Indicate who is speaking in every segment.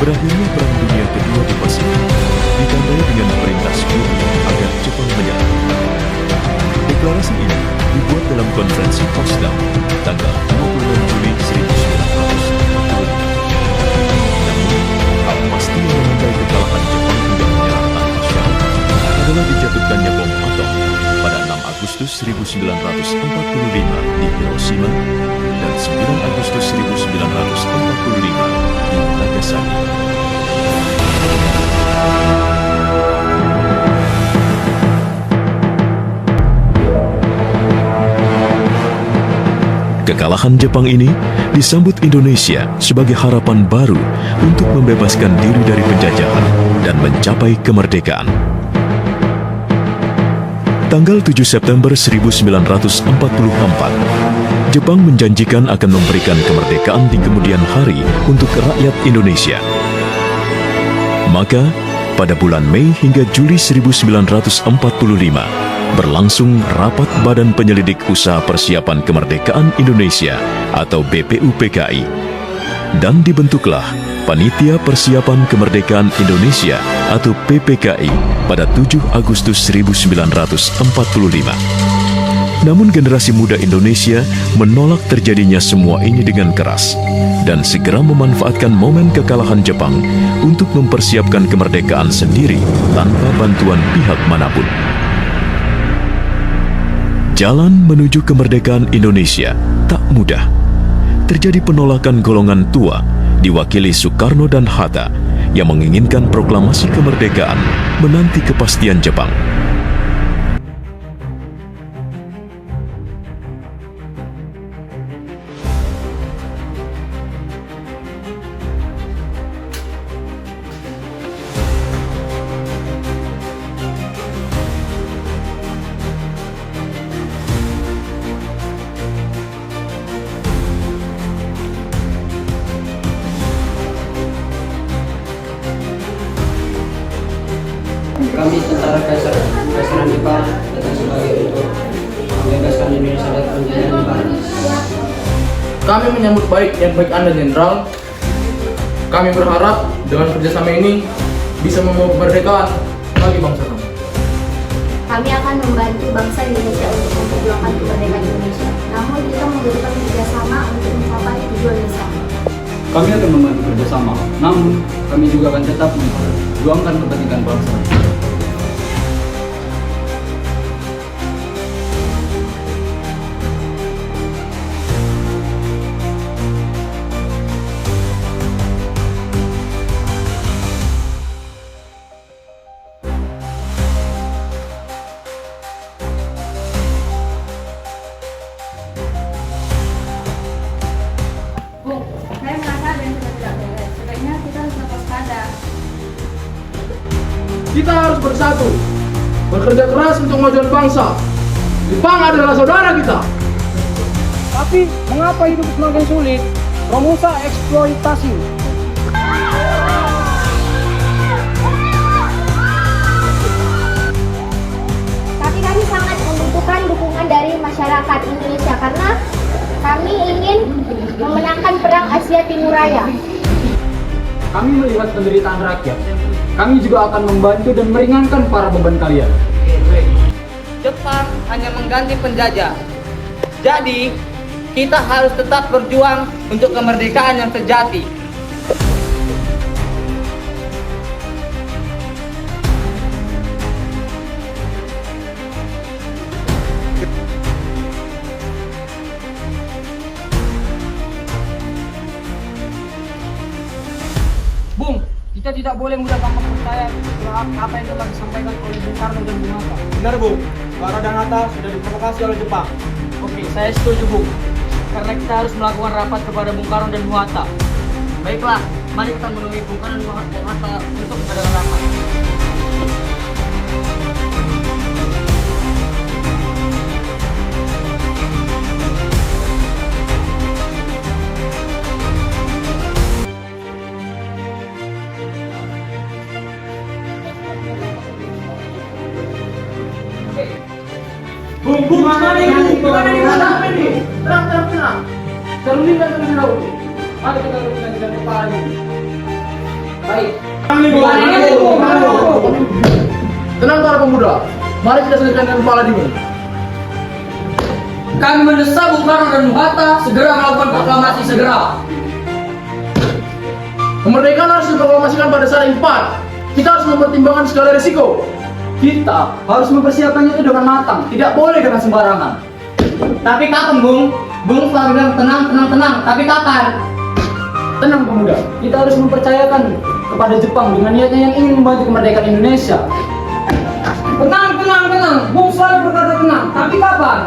Speaker 1: Berakhirnya Perang Dunia Kedua di Pasifik ditandai dengan perintah sekutu agar Jepang menyerah. Deklarasi ini dibuat dalam konferensi Potsdam tanggal 26 Juli 1945. Namun, hal pasti yang menandai kekalahan Jepang hingga menyerah tanpa syarat adalah dijatuhkannya bom atom pada 6 Agustus 1945 di Hiroshima dan 9 Agustus 1945 di Nagasaki. Kekalahan Jepang ini disambut Indonesia sebagai harapan baru untuk membebaskan diri dari penjajahan dan mencapai kemerdekaan. Tanggal 7 September 1944, Jepang menjanjikan akan memberikan kemerdekaan di kemudian hari untuk rakyat Indonesia. Maka, pada bulan Mei hingga Juli 1945, berlangsung rapat Badan Penyelidik Usaha Persiapan Kemerdekaan Indonesia atau BPUPKI, dan dibentuklah Panitia Persiapan Kemerdekaan Indonesia atau PPKI pada 7 Agustus 1945. Namun generasi muda Indonesia menolak terjadinya semua ini dengan keras dan segera memanfaatkan momen kekalahan Jepang untuk mempersiapkan kemerdekaan sendiri tanpa bantuan pihak manapun. Jalan menuju kemerdekaan Indonesia tak mudah. Terjadi penolakan golongan tua diwakili Soekarno dan Hatta yang menginginkan proklamasi kemerdekaan menanti kepastian Jepang.
Speaker 2: Kami tentara Kaisaran Jepang datang sebagai untuk membebaskan Indonesia dari penjajahan Jepang.
Speaker 3: Kami menyambut yang baik Anda, Jenderal. Kami berharap dengan kerjasama ini bisa membawa kemerdekaan bagi bangsa kami.
Speaker 4: Kami akan membantu bangsa Indonesia untuk memperjuangkan kemerdekaan Indonesia. Namun kita membutuhkan kerjasama untuk mencapai tujuan besar.
Speaker 5: Kami akan membantu kerjasama, namun kami juga akan tetap memperjuangkan kepentingan bangsa.
Speaker 4: Bu, saya merasa ada yang tidak beres. Sebaiknya kita harus waspada.
Speaker 3: Kita harus bersatu, bekerja keras untuk kemajuan bangsa. Jepang adalah saudara kita.
Speaker 6: Tapi mengapa hidup semakin sulit? Romusa eksploitasi.
Speaker 4: Tapi kami sangat membutuhkan dukungan dari masyarakat Indonesia karena kami ingin memenangkan perang Asia Timur Raya.
Speaker 5: Kami melihat penderitaan rakyat. Kami juga akan membantu dan meringankan para beban kalian.
Speaker 6: Jepang hanya mengganti penjajah. Jadi, kita harus tetap berjuang untuk kemerdekaan yang sejati.
Speaker 7: Bung, kita tidak boleh mudah gampang percaya terhadap apa yang telah disampaikan oleh Bung Karno dan Bung Hatta.
Speaker 8: Benar, Bung. Karno dan Hatta sudah diprovokasi oleh Jepang.
Speaker 7: Oke, saya setuju, Bung. Karena kita harus melakukan rapat kepada Bung Karno dan Bung Hatta. Baiklah, mari kita menemui Bung Karno dan Bung Hatta untuk mengadakan rapat.
Speaker 3: Bung, mana ini? Mana ini? Apa ini? Tenang. Terlindung terlebih dahulu. Mari kita lakukan dengan kepala ini.
Speaker 6: Baik.
Speaker 3: Tenang para pemuda, mari kita selesaikan kepala dingin.
Speaker 6: Kami mendesak Bung Karno dan Bung Hatta segera melakukan proklamasi segera.
Speaker 3: Kemerdekaan harus diproklamasikan pada saat yang tepat. Kita harus mempertimbangkan segala risiko.
Speaker 5: Kita harus mempersiapkannya itu dengan matang, tidak boleh dengan sembarangan.
Speaker 6: Tapi kapan, Bung? Bung selalu bilang tenang. Tapi kapan?
Speaker 5: Tenang pemuda, kita harus mempercayakan kepada Jepang dengan niatnya yang ingin membantu kemerdekaan Indonesia.
Speaker 6: Tenang. Bung selalu berkata tenang. Tapi kapan?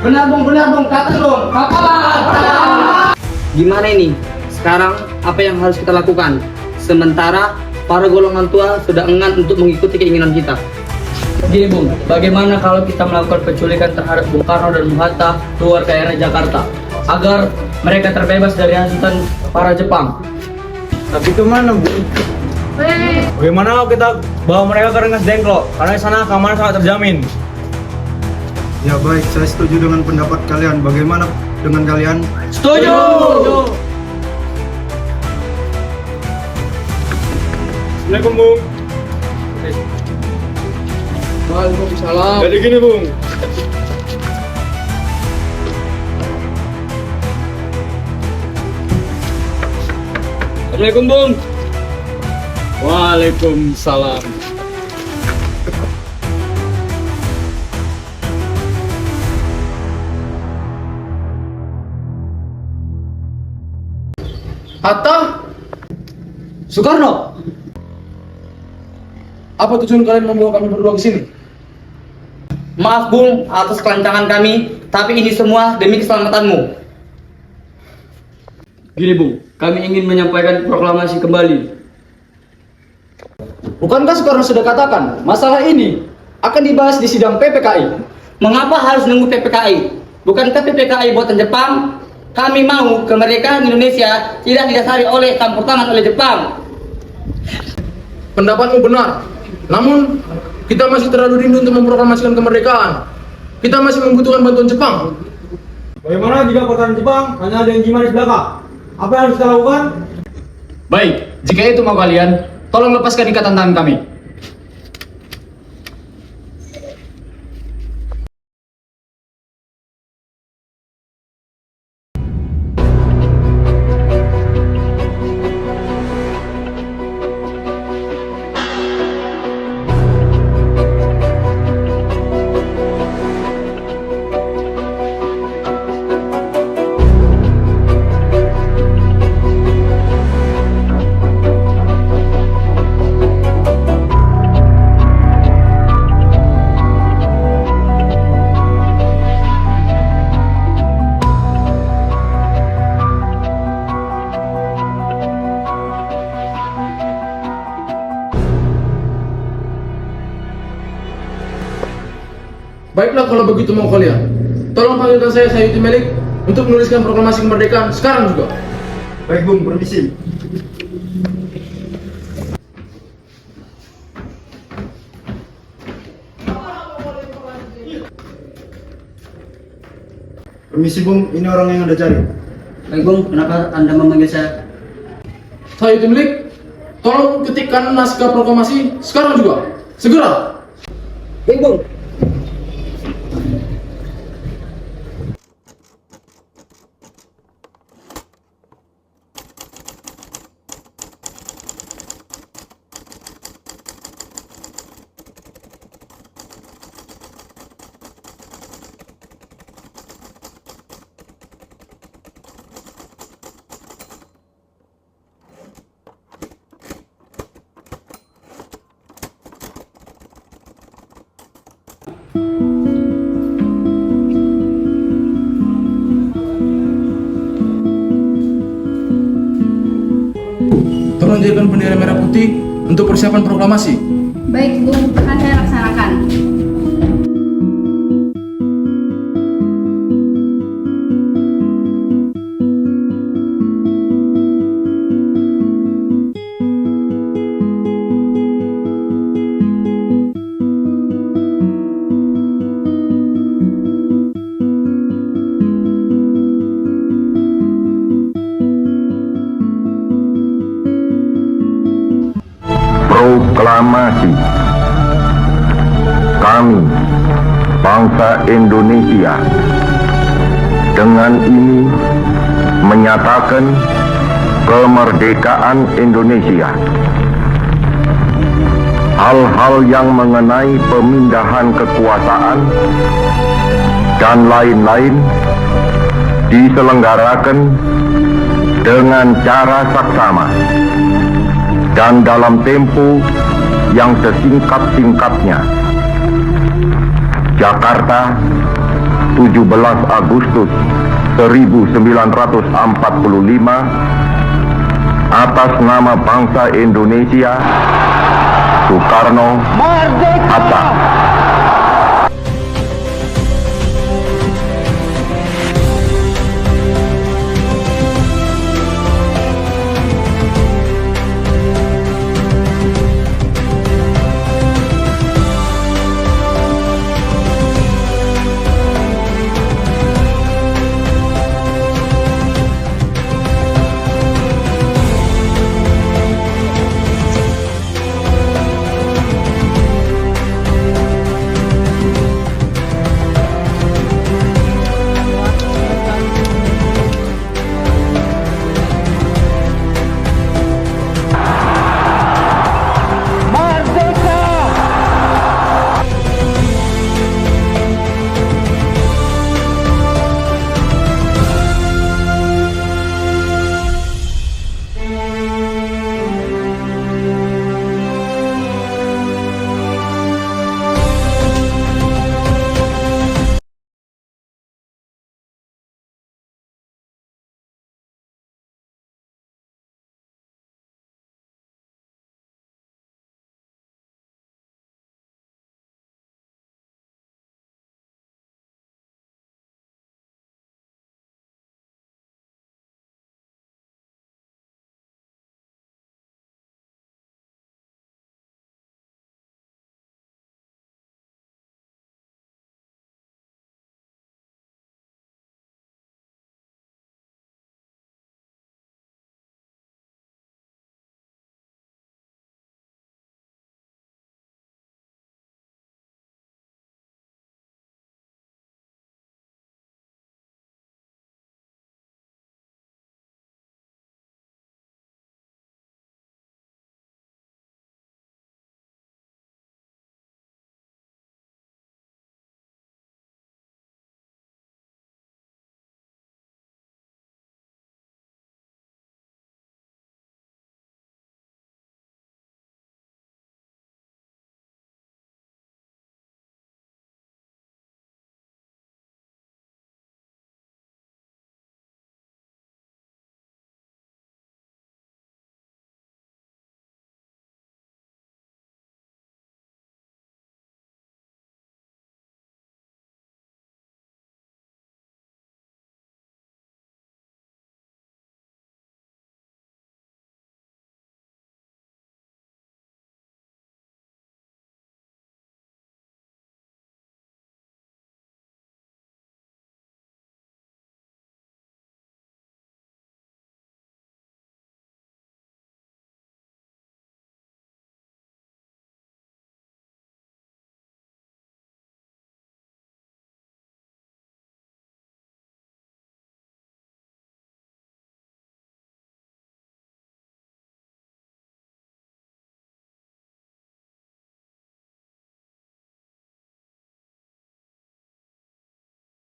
Speaker 6: Benar, Bung. Kapan, Bung? Kapan? Gimana ini? Sekarang apa yang harus kita lakukan? Sementara para golongan tua sudah enggan untuk mengikuti keinginan kita. Gini, Bung, bagaimana kalau kita melakukan penculikan terhadap Bung Karno dan Bung Hatta keluar ke area Jakarta agar mereka terbebas dari hasutan para Jepang?
Speaker 8: Tapi kemana, Bu? Bagaimana kalau kita bawa mereka ke Rengas Dengklok? Karena di sana keamanan sangat terjamin.
Speaker 9: Ya baik, saya setuju dengan pendapat kalian. Bagaimana dengan kalian?
Speaker 6: Setuju!
Speaker 8: Assalamualaikum, Bung.
Speaker 3: Waalaikumsalam.
Speaker 8: Jadi gini, Bung. Assalamualaikum, Bung. Waalaikumsalam.
Speaker 3: Hatta,
Speaker 5: Soekarno,
Speaker 3: apa tujuan kalian membawa kami berdua ke sini?
Speaker 6: Maaf, Bung, atas kelancangan kami, tapi ini semua demi keselamatanmu.
Speaker 7: Gini Bung, kami ingin menyampaikan proklamasi kembali.
Speaker 5: bukankah Soekarno sudah katakan masalah ini akan dibahas di sidang PPKI?
Speaker 6: Mengapa harus nunggu PPKI? Bukankah PPKI buatan Jepang? Kami mau kemerdekaan Indonesia tidak didasari oleh campur tangan oleh Jepang.
Speaker 3: Pendapatmu benar. Namun, kita masih terlalu rindu untuk memproklamasikan kemerdekaan. Kita masih membutuhkan bantuan Jepang.
Speaker 8: Bagaimana jika pertahanan Jepang hanya ada yang di belakang? Apa yang harus kita lakukan?
Speaker 5: Baik, jika itu mau kalian, tolong lepaskan ikatan tangan kami.
Speaker 3: Baiklah kalau begitu mau kalian. Tolong panggilkan saya Sayuti Melik untuk menuliskan proklamasi kemerdekaan sekarang juga.
Speaker 9: Baik Bung, permisi. Permisi Bung, ini orang yang Anda cari.
Speaker 6: Baik, Bung, kenapa Anda memanggil saya?
Speaker 3: Sayuti Melik, tolong ketikkan naskah proklamasi sekarang juga. Segera.
Speaker 6: Baik, Bung.
Speaker 3: Tolong jadikan bendera merah putih untuk persiapan proklamasi.
Speaker 4: Baik, Bung, akan saya laksanakan.
Speaker 10: Proklamasi. Kami, bangsa Indonesia, dengan ini menyatakan kemerdekaan Indonesia. Hal-hal yang mengenai pemindahan kekuasaan dan lain-lain diselenggarakan dengan cara saksama dan dalam tempo yang sesingkat-singkatnya. Jakarta, 17 Agustus 1945, atas nama bangsa Indonesia, Soekarno, Hatta.